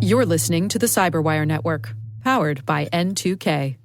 You're listening to the CyberWire Network, powered by N2K.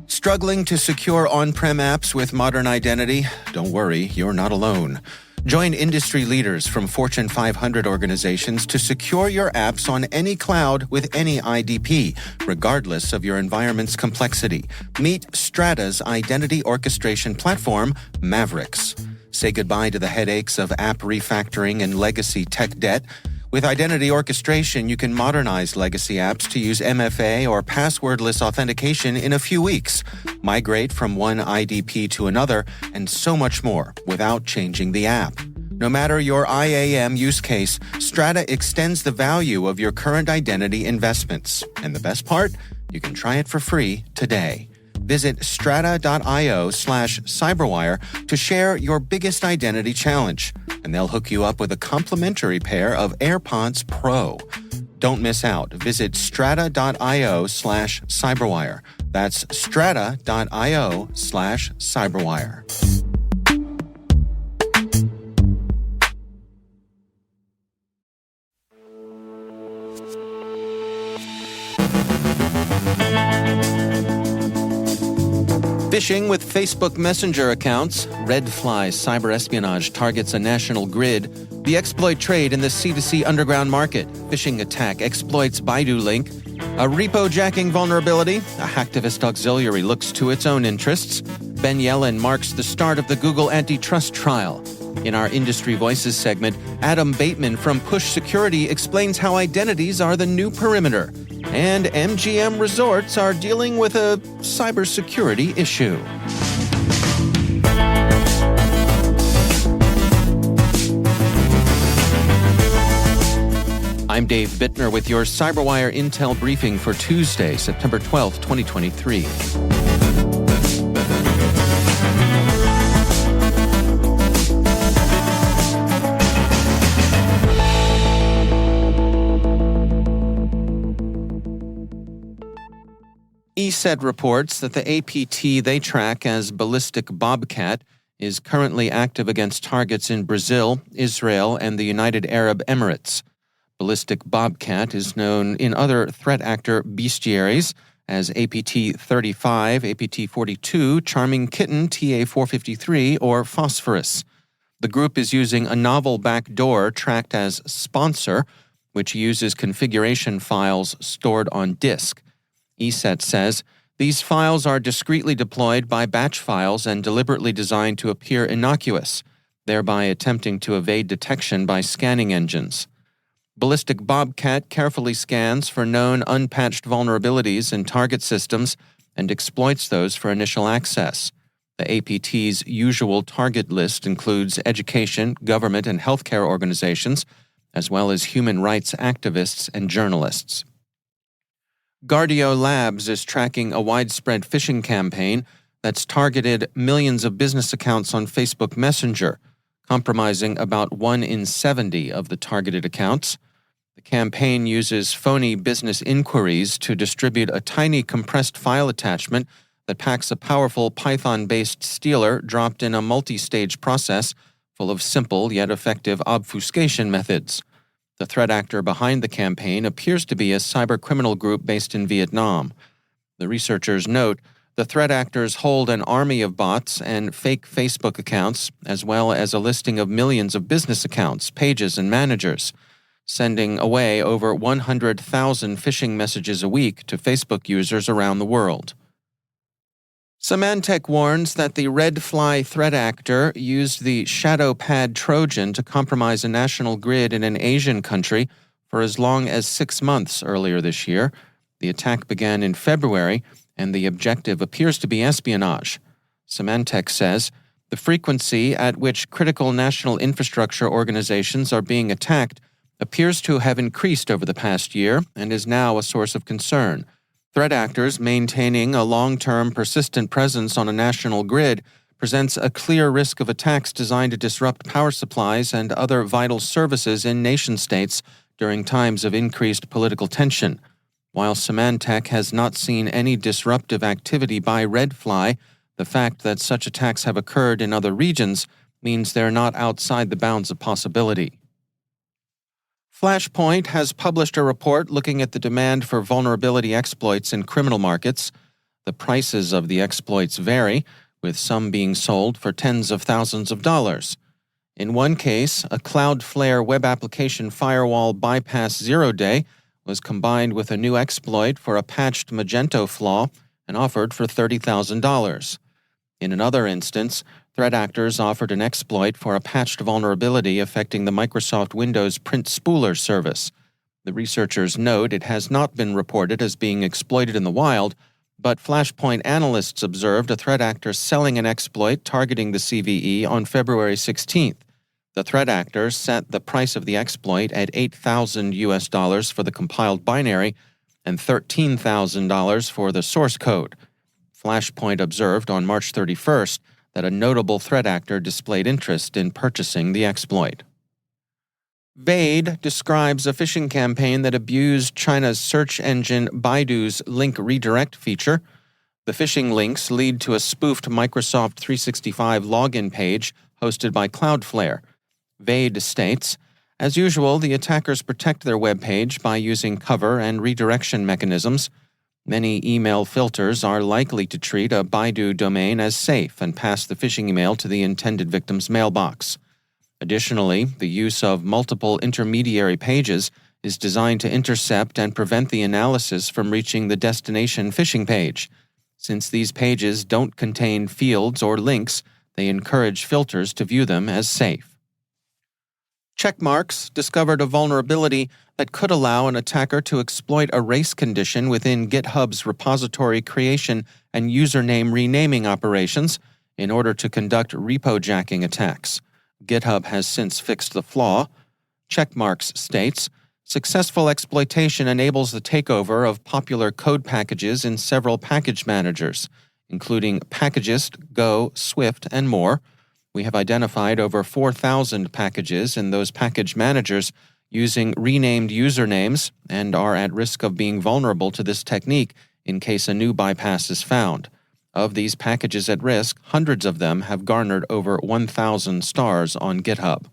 Struggling to secure on-prem apps with modern identity? Don't worry, you're not alone. Join industry leaders from Fortune 500 organizations to secure your apps on any cloud with any IDP, regardless of your environment's complexity. Meet Strata's identity orchestration platform, Mavericks. Say goodbye to the headaches of app refactoring and legacy tech debt. With identity orchestration, you can modernize legacy apps to use MFA or passwordless authentication in a few weeks, migrate from one IDP to another, and so much more without changing the app. No matter your IAM use case, Strata extends the value of your current identity investments. And the best part? You can try it for free today. Visit strata.io/cyberwire to share your biggest identity challenge, and they'll hook you up with a complimentary pair of AirPods Pro. Don't miss out. Visit strata.io/cyberwire. That's strata.io/cyberwire. Phishing with Facebook Messenger accounts. Redfly cyber espionage targets a national grid. The exploit trade in the C2C underground market. Phishing attack exploits Baidu link. A repo jacking vulnerability. A hacktivist auxiliary looks to its own interests. Ben Yellen marks the start of the Google antitrust trial. In our Industry Voices segment, Adam Bateman from Push Security explains how identities are the new perimeter. And MGM Resorts are dealing with a cybersecurity issue. I'm Dave Bittner with your CyberWire Intel briefing for Tuesday, September 12th, 2023. ESET reports that the APT they track as Ballistic Bobcat is currently active against targets in Brazil, Israel, and the United Arab Emirates. Ballistic Bobcat is known in other threat actor bestiaries as APT-35, APT-42, Charming Kitten, TA-453, or Phosphorus. The group is using a novel backdoor tracked as Sponsor, which uses configuration files stored on disk. ESET says these files are discreetly deployed by batch files and deliberately designed to appear innocuous, thereby attempting to evade detection by scanning engines. Ballistic Bobcat carefully scans for known unpatched vulnerabilities in target systems and exploits those for initial access. The APT's usual target list includes education, government, and healthcare organizations, as well as human rights activists and journalists. Guardio Labs is tracking a widespread phishing campaign that's targeted millions of business accounts on Facebook Messenger, compromising about 1 in 70 of the targeted accounts. The campaign uses phony business inquiries to distribute a tiny compressed file attachment that packs a powerful Python-based stealer dropped in a multi-stage process full of simple yet effective obfuscation methods. The threat actor behind the campaign appears to be a cybercriminal group based in Vietnam. The researchers note the threat actors hold an army of bots and fake Facebook accounts, as well as a listing of millions of business accounts, pages, and managers, sending away over 100,000 phishing messages a week to Facebook users around the world. Symantec warns that the Redfly threat actor used the ShadowPad Trojan to compromise a national grid in an Asian country for as long as 6 months earlier this year. The attack began in February, and the objective appears to be espionage. Symantec says the frequency at which critical national infrastructure organizations are being attacked appears to have increased over the past year and is now a source of concern. Threat actors maintaining a long-term, persistent presence on a national grid presents a clear risk of attacks designed to disrupt power supplies and other vital services in nation-states during times of increased political tension. While Symantec has not seen any disruptive activity by Redfly, The fact that such attacks have occurred in other regions means they're not outside the bounds of possibility. Flashpoint has published a report looking at the demand for vulnerability exploits in criminal markets. The prices of the exploits vary, with some being sold for tens of thousands of dollars. In one case, a Cloudflare web application firewall bypass 0-day was combined with a new exploit for a patched Magento flaw and offered for $30,000. In another instance, threat actors offered an exploit for a patched vulnerability affecting the Microsoft Windows print spooler service. The researchers note it has not been reported as being exploited in the wild, but Flashpoint analysts observed a threat actor selling an exploit targeting the CVE on February 16th. The threat actor set the price of the exploit at $8,000 for the compiled binary and $13,000 for the source code. Flashpoint observed on March 31st that a notable threat actor displayed interest in purchasing the exploit. Vade describes a phishing campaign that abused China's search engine Baidu's link redirect feature. The phishing links lead to a spoofed Microsoft 365 login page hosted by Cloudflare. Vade states, as usual, the attackers protect their web page by using cover and redirection mechanisms. Many email filters are likely to treat a Baidu domain as safe and pass the phishing email to the intended victim's mailbox. Additionally, the use of multiple intermediary pages is designed to intercept and prevent the analysis from reaching the destination phishing page. Since these pages don't contain fields or links, they encourage filters to view them as safe. Checkmarks discovered a vulnerability that could allow an attacker to exploit a race condition within GitHub's repository creation and username renaming operations in order to conduct repo jacking attacks. GitHub has since fixed the flaw. Checkmarks states, successful exploitation enables the takeover of popular code packages in several package managers, including Packagist, Go, Swift, and more. We have identified over 4,000 packages in those package managers using renamed usernames and are at risk of being vulnerable to this technique in case a new bypass is found. Of these packages at risk, hundreds of them have garnered over 1,000 stars on GitHub.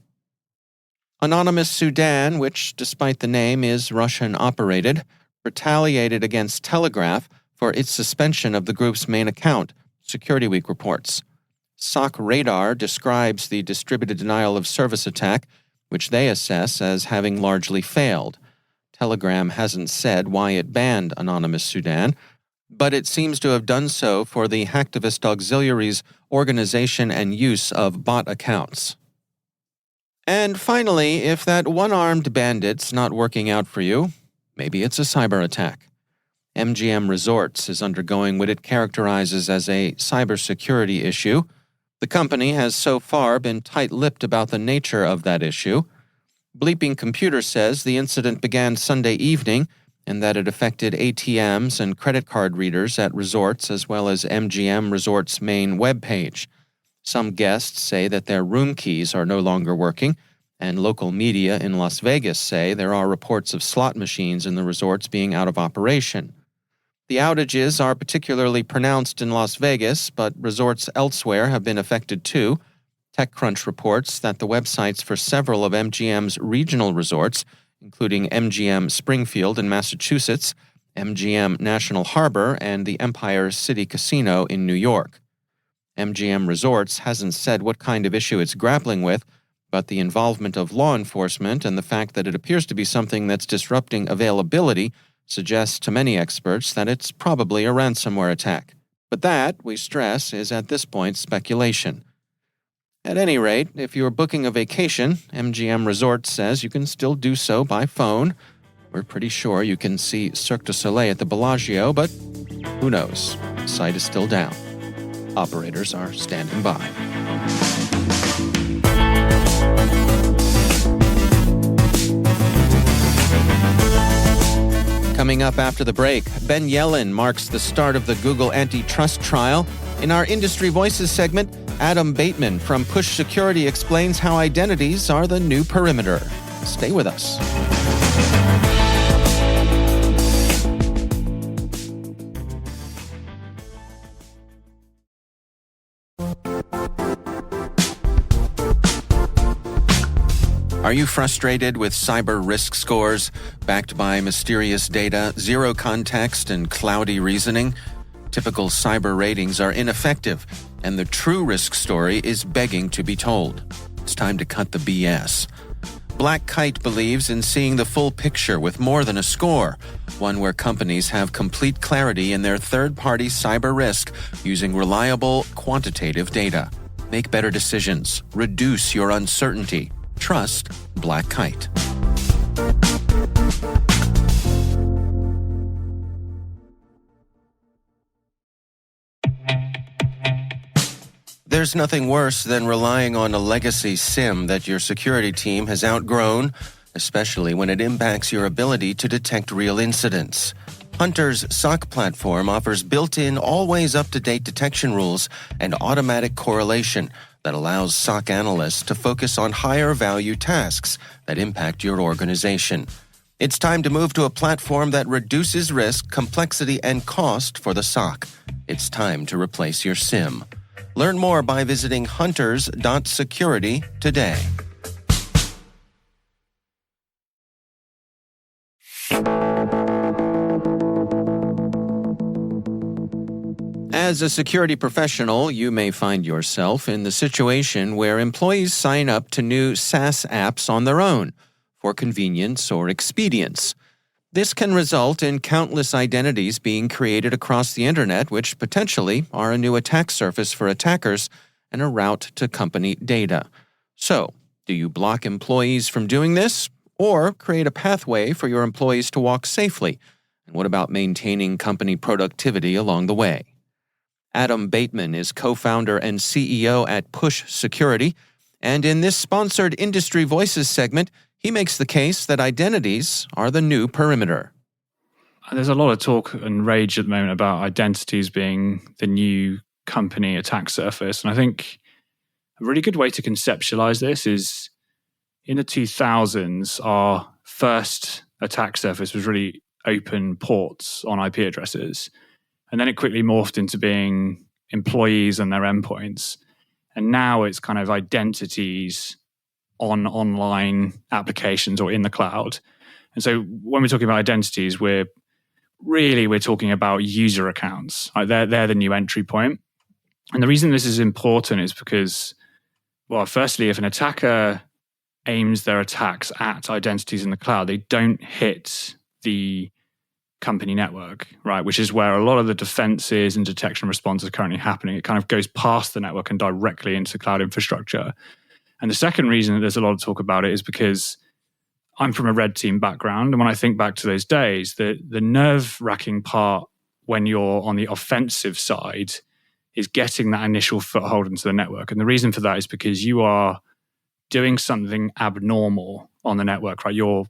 Anonymous Sudan, which, despite the name, is Russian-operated, retaliated against Telegraph for its suspension of the group's main account, Security Week reports. SOC Radar describes the distributed denial of service attack, which they assess as having largely failed. Telegram hasn't said why it banned Anonymous Sudan, but it seems to have done so for the hacktivist auxiliaries' organization and use of bot accounts. And finally, if that one-armed bandit's not working out for you, maybe it's a cyber attack. MGM Resorts is undergoing what it characterizes as a cybersecurity issue. The company has so far been tight-lipped about the nature of that issue. BleepingComputer says the incident began Sunday evening and that it affected ATMs and credit card readers at resorts as well as MGM Resorts' main web page. Some guests say that their room keys are no longer working, and local media in Las Vegas say there are reports of slot machines in the resorts being out of operation. The outages are particularly pronounced in Las Vegas, but resorts elsewhere have been affected too. TechCrunch reports that the websites for several of MGM's regional resorts, including MGM Springfield in Massachusetts, MGM National Harbor, and the Empire City Casino in New York. MGM Resorts hasn't said what kind of issue it's grappling with, but the involvement of law enforcement and the fact that it appears to be something that's disrupting availability suggests to many experts that it's probably a ransomware attack. But that, we stress, is at this point speculation. At any rate, if you're booking a vacation, MGM Resorts says you can still do so by phone. We're pretty sure you can see Cirque du Soleil at the Bellagio, but who knows? The site is still down. Operators are standing by. Coming up after the break, Ben Yelin marks the start of the Google antitrust trial. In our Industry Voices segment, Adam Bateman from Push Security explains how identities are the new perimeter. Stay with us. Are you frustrated with cyber risk scores backed by mysterious data, zero context, and cloudy reasoning? Typical cyber ratings are ineffective, and the true risk story is begging to be told. It's time to cut the BS. Black Kite believes in seeing the full picture with more than a score, one where companies have complete clarity in their third-party cyber risk using reliable, quantitative data. Make better decisions. Reduce your uncertainty. Trust Black Kite. There's nothing worse than relying on a legacy SIM that your security team has outgrown, especially when it impacts your ability to detect real incidents. Hunter's SOC platform offers built-in, always up-to-date detection rules and automatic correlation that allows SOC analysts to focus on higher-value tasks that impact your organization. It's time to move to a platform that reduces risk, complexity, and cost for the SOC. It's time to replace your SIM. Learn more by visiting hunters.security today. As a security professional, you may find yourself in the situation where employees sign up to new SaaS apps on their own for convenience or expedience. This can result in countless identities being created across the internet, which potentially are a new attack surface for attackers and a route to company data. So, do you block employees from doing this, or create a pathway for your employees to walk safely? And what about maintaining company productivity along the way? Adam Bateman is co-founder and CEO at Push Security, and in this sponsored Industry Voices segment, he makes the case that identities are the new perimeter. There's a lot of talk and rage at the moment about identities being the new company attack surface, and I think a really good way to conceptualize this is in the 2000s, our first attack surface was really open ports on IP addresses. And then it quickly morphed into being employees and their endpoints. And now it's kind of identities on online applications or in the cloud. And so when we're talking about identities, we're talking about user accounts. They're the new entry point. And the reason this is important is because, well, firstly, if an attacker aims their attacks at identities in the cloud, they don't hit the company network, right? Which is where a lot of the defenses and detection response is currently happening. It kind of goes past the network and directly into cloud infrastructure. And the second reason that there's a lot of talk about it is because I'm from a red team background. And when I think back to those days, the nerve-wracking part when you're on the offensive side is getting that initial foothold into the network. And the reason for that is because you are doing something abnormal on the network, right? You're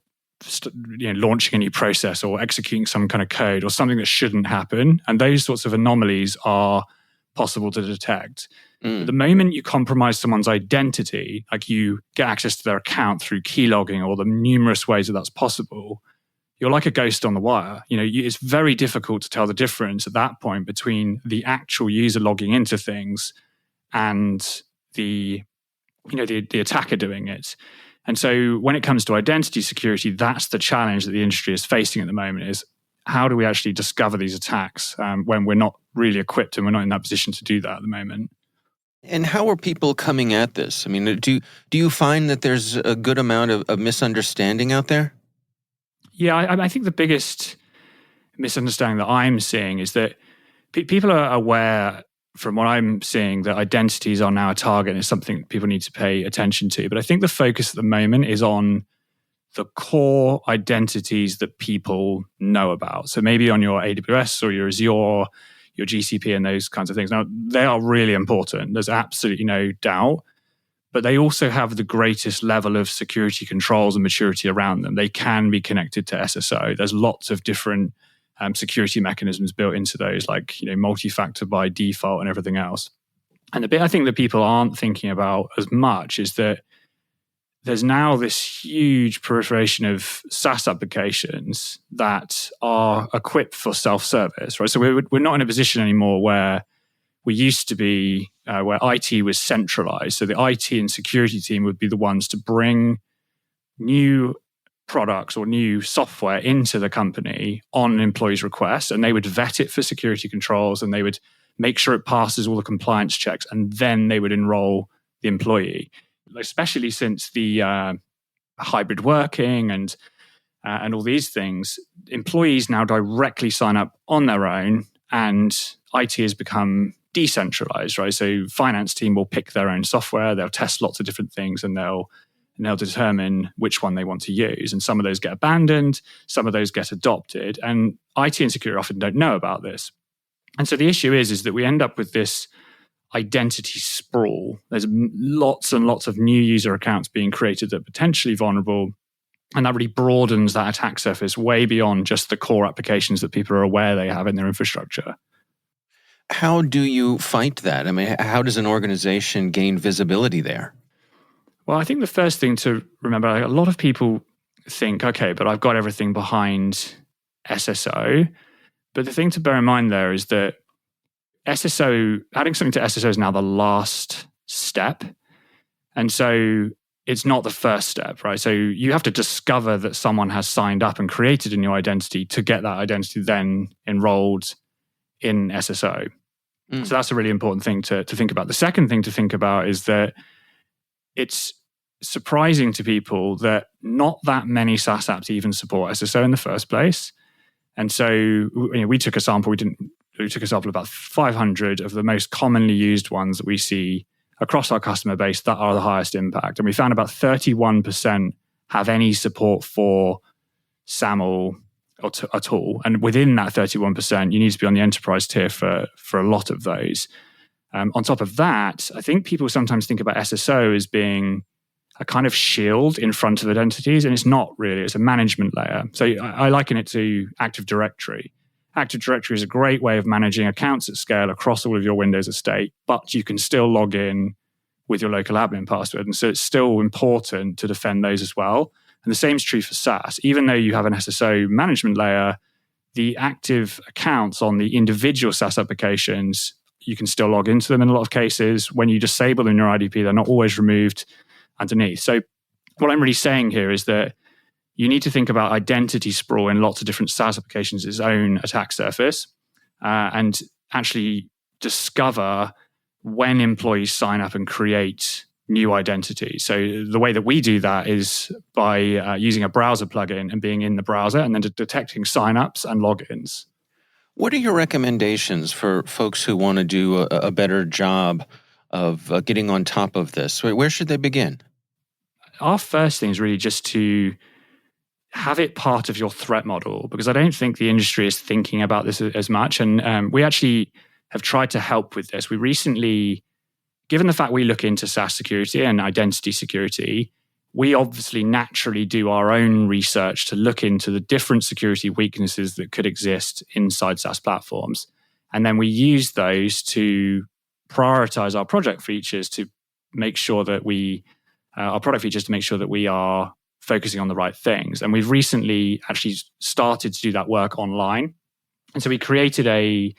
launching a new process or executing some kind of code or something that shouldn't happen. And those sorts of anomalies are possible to detect. But the moment you compromise someone's identity, like you get access to their account through keylogging or the numerous ways that that's possible, you're like a ghost on the wire. It's very difficult to tell the difference at that point between the actual user logging into things and the attacker doing it. And so when it comes to identity security, that's the challenge that the industry is facing at the moment is how do we actually discover these attacks when we're not really equipped and we're not in that position to do that at the moment. And how are people coming at this? I mean, do you find that there's a good amount of misunderstanding out there? Yeah, I think the biggest misunderstanding that I'm seeing is that people are aware from what I'm seeing that identities are now a target and is something people need to pay attention to. But I think the focus at the moment is on the core identities that people know about. So maybe on your AWS or your Azure, your GCP and those kinds of things. Now, they are really important. There's absolutely no doubt. But they also have the greatest level of security controls and maturity around them. They can be connected to SSO. There's lots of different security mechanisms built into those, like multi-factor by default and everything else. And the bit I think that people aren't thinking about as much is that there's now this huge proliferation of SaaS applications that are equipped for self-service, right? So we're not in a position anymore where we used to be, where IT was centralized. So the IT and security team would be the ones to bring new products or new software into the company on an employee's request, and they would vet it for security controls, and they would make sure it passes all the compliance checks, and then they would enroll the employee. Especially since the hybrid working and all these things, employees now directly sign up on their own, and IT has become decentralized, right? So finance team will pick their own software, they'll test lots of different things, and they'll determine which one they want to use. And some of those get abandoned, some of those get adopted, and IT and security often don't know about this. And so the issue is that we end up with this identity sprawl. There's lots and lots of new user accounts being created that are potentially vulnerable, and that really broadens that attack surface way beyond just the core applications that people are aware they have in their infrastructure. How do you fight that? I mean, how does an organization gain visibility there? Well, I think the first thing to remember, a lot of people think, okay, but I've got everything behind SSO. But the thing to bear in mind there is that SSO, adding something to SSO is now the last step. And so it's not the first step, right? So you have to discover that someone has signed up and created a new identity to get that identity then enrolled in SSO. So that's a really important thing to think about. The second thing to think about is that it's surprising to people that not that many SaaS apps even support SSO in the first place. And so we took a sample. We took a sample of about 500 of the most commonly used ones that we see across our customer base that are the highest impact. And we found about 31% have any support for SAML at all. And within that 31%, you need to be on the enterprise tier for a lot of those. On top of that, I think people sometimes think about SSO as being a kind of shield in front of identities, and it's not really. It's a management layer. So I liken it to Active Directory. Active Directory is a great way of managing accounts at scale across all of your Windows estate, but you can still log in with your local admin password. And so it's still important to defend those as well. And the same is true for SaaS. Even though you have an SSO management layer, the active accounts on the individual SaaS applications, you can still log into them in a lot of cases. When you disable them in your IDP, they're not always removed underneath. So what I'm really saying here is that you need to think about identity sprawl in lots of different SaaS applications as its own attack surface, and actually discover when employees sign up and create new identities. So the way that we do that is by using a browser plugin and being in the browser and then detecting signups and logins. What are your recommendations for folks who want to do a better job of getting on top of this? Where should they begin? Our first thing is really just to have it part of your threat model, because I don't think the industry is thinking about this as much. And we actually have tried to help with this. We recently, given the fact we look into SaaS security and identity security, we obviously naturally do our own research to look into the different security weaknesses that could exist inside SaaS platforms. And then we use those to prioritize our project features to make sure that we are focusing on the right things. And we've recently actually started to do that work online. And so we created a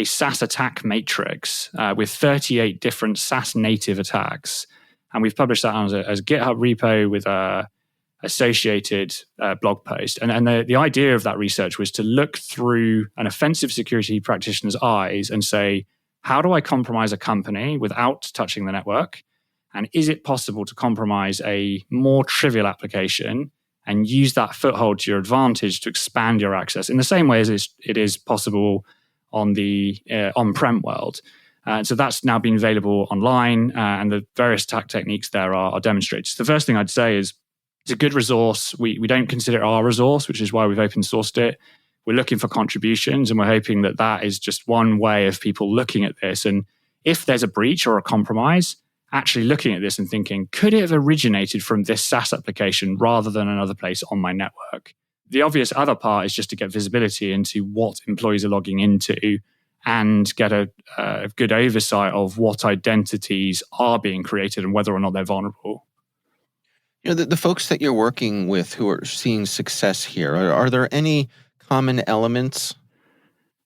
SaaS attack matrix with 38 different SaaS native attacks. And we've published that as a GitHub repo with a associated blog post. And the idea of that research was to look through an offensive security practitioner's eyes and say, how do I compromise a company without touching the network? And is it possible to compromise a more trivial application and use that foothold to your advantage to expand your access in the same way as it is possible on the on-prem world? So that's now been available online, and the various attack techniques there are demonstrated. So the first thing I'd say is it's a good resource. We don't consider it our resource, which is why we've open sourced it. We're looking for contributions, and we're hoping that that is just one way of people looking at this. And if there's a breach or a compromise, actually looking at this and thinking, could it have originated from this SaaS application rather than another place on my network? The obvious other part is just to get visibility into what employees are logging into and get a good oversight of what identities are being created and whether or not they're vulnerable. You know, the folks that you're working with who are seeing success here, are there any common elements?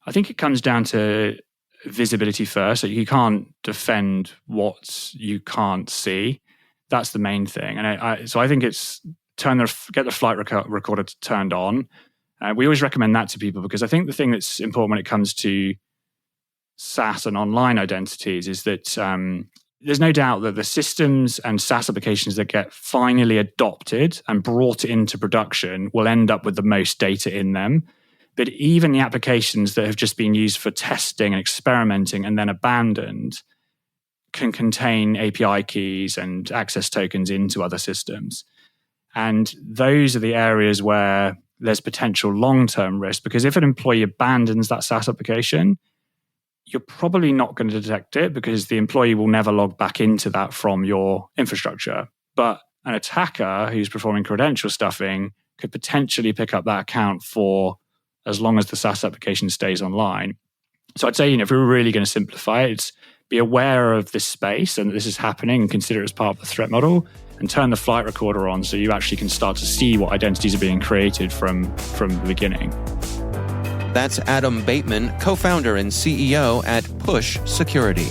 I think it comes down to visibility first. So you can't defend what you can't see. That's the main thing. And so I think it's get the flight recorder turned on. We always recommend that to people because I think the thing that's important when it comes to SaaS and online identities is that there's no doubt that the systems and SaaS applications that get finally adopted and brought into production will end up with the most data in them. But even the applications that have just been used for testing and experimenting and then abandoned can contain API keys and access tokens into other systems. And those are the areas where there's potential long-term risk, because if an employee abandons that SaaS application, you're probably not going to detect it because the employee will never log back into that from your infrastructure. But an attacker who's performing credential stuffing could potentially pick up that account for as long as the SaaS application stays online. So I'd say, if we were really going to simplify it, it's be aware of this space and that this is happening and consider it as part of the threat model, and turn the flight recorder on so you actually can start to see what identities are being created from the beginning. That's Adam Bateman, co-founder and CEO at Push Security.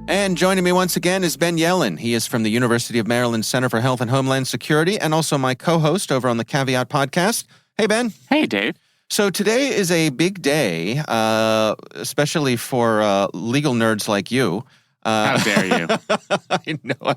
And joining me once again is Ben Yelin. He is from the University of Maryland Center for Health and Homeland Security and also my co-host over on the Caveat podcast. Hey, Ben. Hey, Dave. So today is a big day, especially for legal nerds like you. How dare you? I know,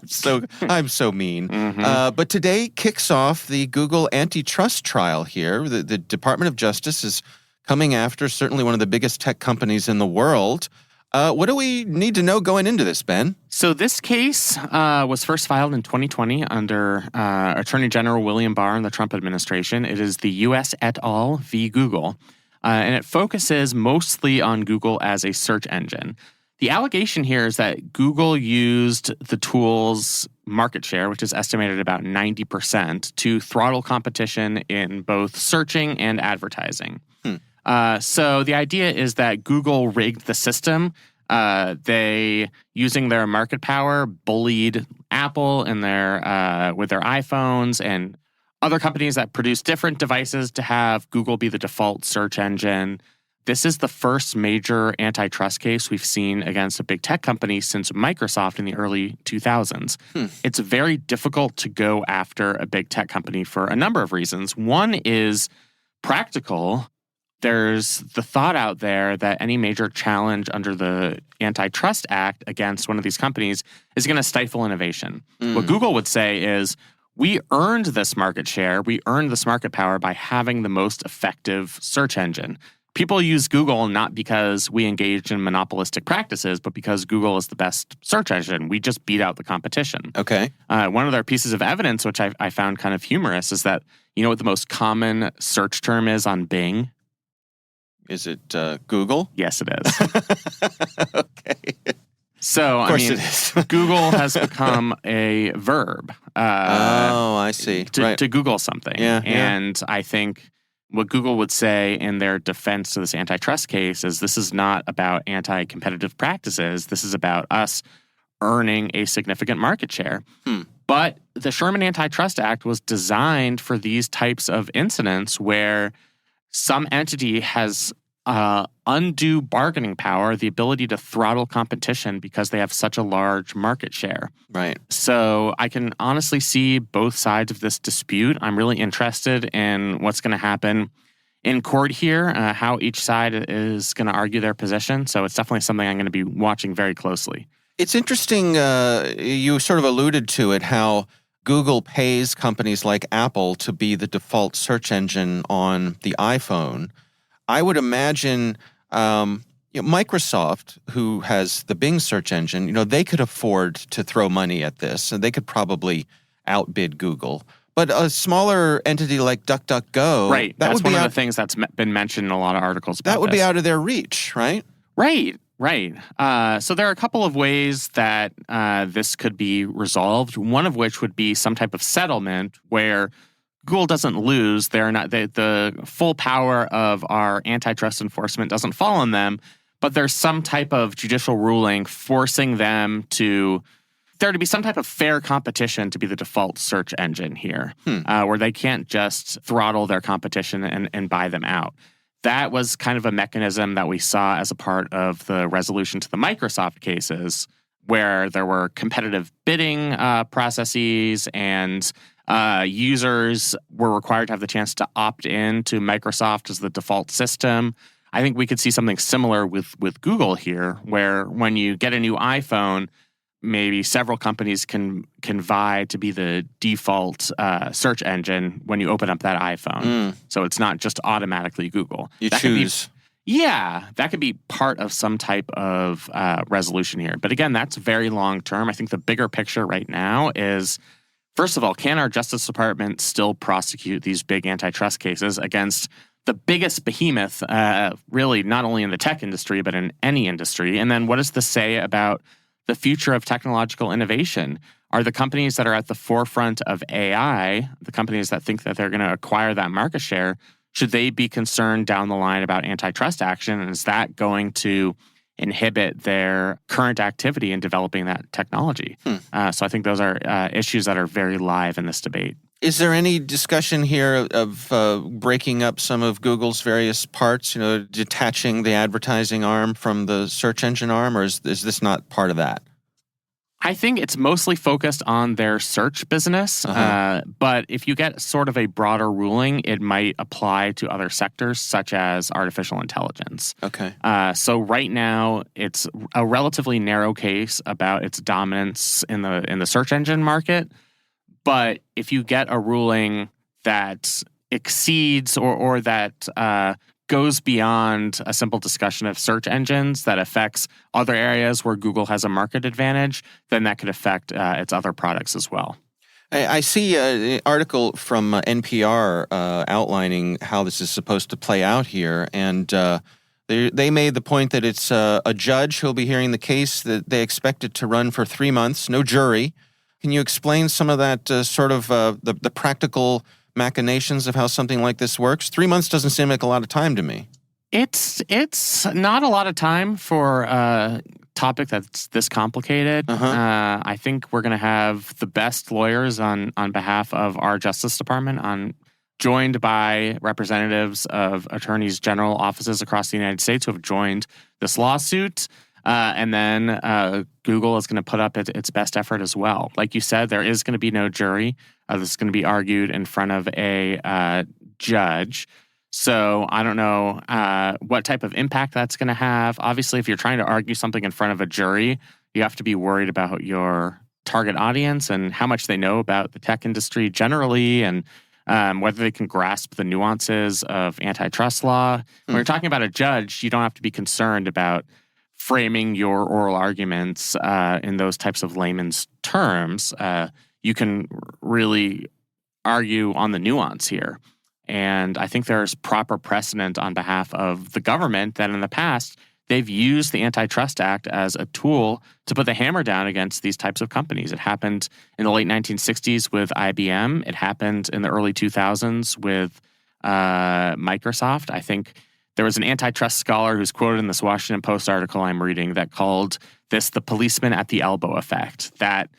I'm so mean. Mm-hmm. But today kicks off the Google antitrust trial here. The Department of Justice is coming after certainly one of the biggest tech companies in the world. What do we need to know going into this, Ben? So this case was first filed in 2020 under Attorney General William Barr in the Trump administration. It is the U.S. et al. V. Google, and it focuses mostly on Google as a search engine. The allegation here is that Google used the tool's market share, which is estimated at about 90%, to throttle competition in both searching and advertising. So the idea is that Google rigged the system. They, using their market power, bullied Apple in with their iPhones and other companies that produce different devices to have Google be the default search engine. This is the first major antitrust case we've seen against a big tech company since Microsoft in the early 2000s. It's very difficult to go after a big tech company for a number of reasons. One is practical. There's the thought out there that any major challenge under the Antitrust Act against one of these companies is going to stifle innovation. What Google would say is, we earned this market share, we earned this market power by having the most effective search engine. People use Google not because we engaged in monopolistic practices, but because Google is the best search engine. We just beat out the competition. Okay. One of their pieces of evidence, which I found kind of humorous, is that, you know what the most common search term is on Bing? Is it Google? Yes, it is. Okay. So, of course it is. Google has become a verb. I see. To Google something. Yeah, and I think what Google would say in their defense to this antitrust case is this is not about anti-competitive practices. This is about us earning a significant market share. But the Sherman Antitrust Act was designed for these types of incidents where some entity has undue bargaining power, the ability to throttle competition because they have such a large market share. Right. So I can honestly see both sides of this dispute. I'm really interested in what's going to happen in court here, how each side is going to argue their position. So it's definitely something I'm going to be watching very closely. It's interesting, you sort of alluded to it, how Google pays companies like Apple to be the default search engine on the iPhone. I would imagine Microsoft, who has the Bing search engine, they could afford to throw money at this, and they could probably outbid Google. But a smaller entity like DuckDuckGo, right? That's one of the things that's been mentioned in a lot of articles about that would be out of their reach, right? Right. So there are a couple of ways that this could be resolved. One of which would be some type of settlement where Google doesn't lose. They're not the full power of our antitrust enforcement doesn't fall on them, but there's some type of judicial ruling forcing them to there to be some type of fair competition to be the default search engine here, where they can't just throttle their competition and buy them out. That was kind of a mechanism that we saw as a part of the resolution to the Microsoft cases, where there were competitive bidding processes and users were required to have the chance to opt in to Microsoft as the default system. I think we could see something similar with Google here, where when you get a new iPhone, maybe several companies can vie to be the default search engine when you open up that iPhone. So it's not just automatically Google. You choose. That could be part of some type of resolution here. But again, that's very long term. I think the bigger picture right now is, first of all, can our Justice Department still prosecute these big antitrust cases against the biggest behemoth, really not only in the tech industry, but in any industry? And then what does this say about the future of technological innovation? Are the companies that are at the forefront of AI, the companies that think that they're going to acquire that market share, should they be concerned down the line about antitrust action? And is that going to inhibit their current activity in developing that technology? So I think those are issues that are very live in this debate. Is there any discussion here of breaking up some of Google's various parts, detaching the advertising arm from the search engine arm, or is this not part of that? I think it's mostly focused on their search business, but if you get sort of a broader ruling, it might apply to other sectors, such as artificial intelligence. Okay. So right now, it's a relatively narrow case about its dominance in the search engine market. But if you get a ruling that exceeds or that goes beyond a simple discussion of search engines, that affects other areas where Google has a market advantage, then that could affect its other products as well. I see an article from NPR outlining how this is supposed to play out here, and they made the point that it's a judge who'll be hearing the case, that they expect it to run for 3 months, no jury. Can you explain some of that the practical machinations of how something like this works? 3 months doesn't seem like a lot of time to me. It's not a lot of time for a topic that's this complicated. I think we're going to have the best lawyers on behalf of our Justice Department, joined by representatives of attorneys general offices across the United States who have joined this lawsuit. And then Google is going to put up its best effort as well. Like you said, there is going to be no jury. This is going to be argued in front of a judge. So I don't know what type of impact that's going to have. Obviously, if you're trying to argue something in front of a jury, you have to be worried about your target audience and how much they know about the tech industry generally, and whether they can grasp the nuances of antitrust law. When you're talking about a judge, you don't have to be concerned about framing your oral arguments in those types of layman's terms. You can really argue on the nuance here. And I think there's proper precedent on behalf of the government that in the past, they've used the Antitrust Act as a tool to put the hammer down against these types of companies. It happened in the late 1960s with IBM. It happened in the early 2000s with Microsoft. I think there was an antitrust scholar who's quoted in this Washington Post article I'm reading that called this the policeman at the elbow effect, that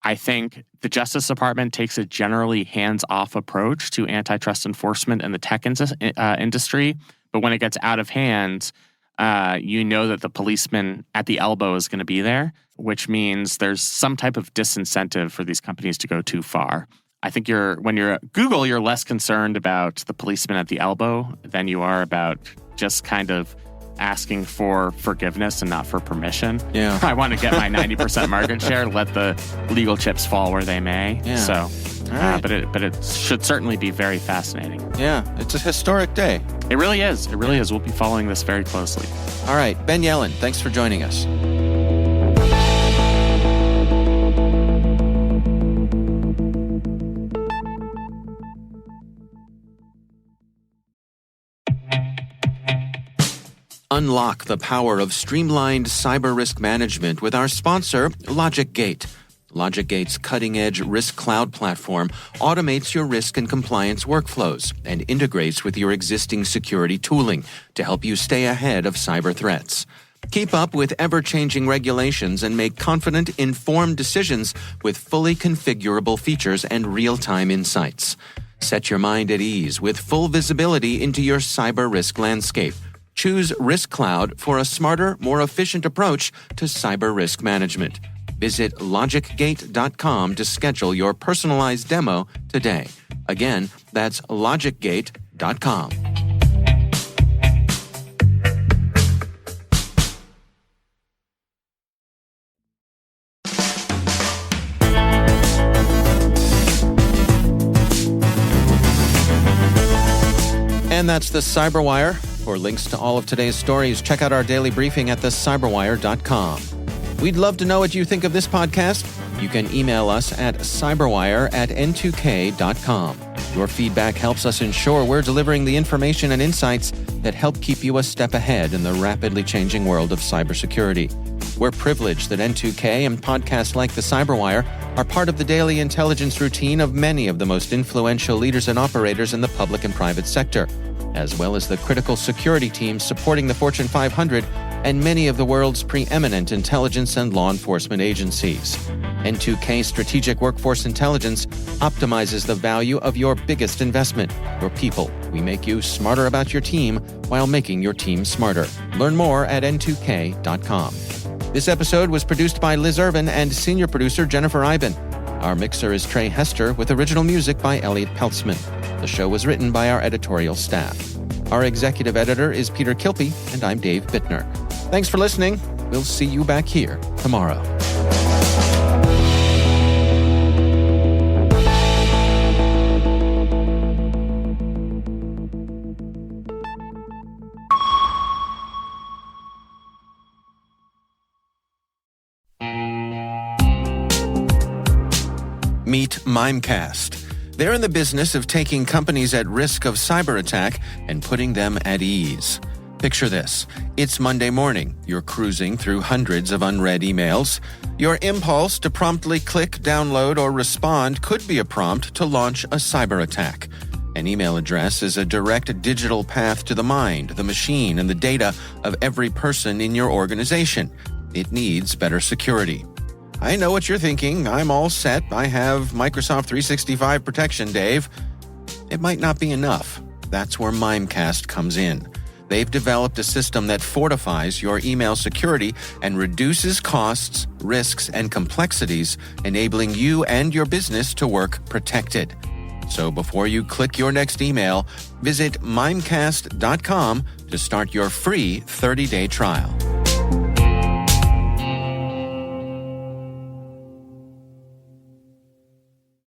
I think the Justice Department takes a generally hands-off approach to antitrust enforcement in the tech industry. But when it gets out of hand, you know that the policeman at the elbow is going to be there, which means there's some type of disincentive for these companies to go too far. I think when you're at Google, you're less concerned about the policeman at the elbow than you are about just kind of asking for forgiveness and not for permission. Yeah. I want to get my 90% market share, let the legal chips fall where they may. Yeah. So, right. but it should certainly be very fascinating. Yeah, it's a historic day. It really is. It really is. We'll be following this very closely. All right. Ben Yellen, thanks for joining us. Unlock the power of streamlined cyber risk management with our sponsor, LogicGate. LogicGate's cutting-edge risk cloud platform automates your risk and compliance workflows and integrates with your existing security tooling to help you stay ahead of cyber threats. Keep up with ever-changing regulations and make confident, informed decisions with fully configurable features and real-time insights. Set your mind at ease with full visibility into your cyber risk landscape. Choose Risk Cloud for a smarter, more efficient approach to cyber risk management. Visit logicgate.com to schedule your personalized demo today. Again, that's logicgate.com. And that's the CyberWire. For links to all of today's stories, check out our daily briefing at thecyberwire.com. We'd love to know what you think of this podcast. You can email us at cyberwire@n2k.com. Your feedback helps us ensure we're delivering the information and insights that help keep you a step ahead in the rapidly changing world of cybersecurity. We're privileged that N2K and podcasts like the CyberWire are part of the daily intelligence routine of many of the most influential leaders and operators in the public and private sector, as well as the critical security teams supporting the Fortune 500 and many of the world's preeminent intelligence and law enforcement agencies. N2K Strategic Workforce Intelligence optimizes the value of your biggest investment, your people. We make you smarter about your team while making your team smarter. Learn more at n2k.com. This episode was produced by Liz Urban and senior producer Jennifer Iben. Our mixer is Trey Hester with original music by Elliot Peltzman. The show was written by our editorial staff. Our executive editor is Peter Kilpie, and I'm Dave Bittner. Thanks for listening. We'll see you back here tomorrow. Meet Mimecast. They're in the business of taking companies at risk of cyber attack and putting them at ease. Picture this. It's Monday morning. You're cruising through hundreds of unread emails. Your impulse to promptly click, download, or respond could be a prompt to launch a cyber attack. An email address is a direct digital path to the mind, the machine, and the data of every person in your organization. It needs better security. I know what you're thinking. I'm all set. I have Microsoft 365 protection, Dave. It might not be enough. That's where Mimecast comes in. They've developed a system that fortifies your email security and reduces costs, risks, and complexities, enabling you and your business to work protected. So before you click your next email, visit mimecast.com to start your free 30-day trial.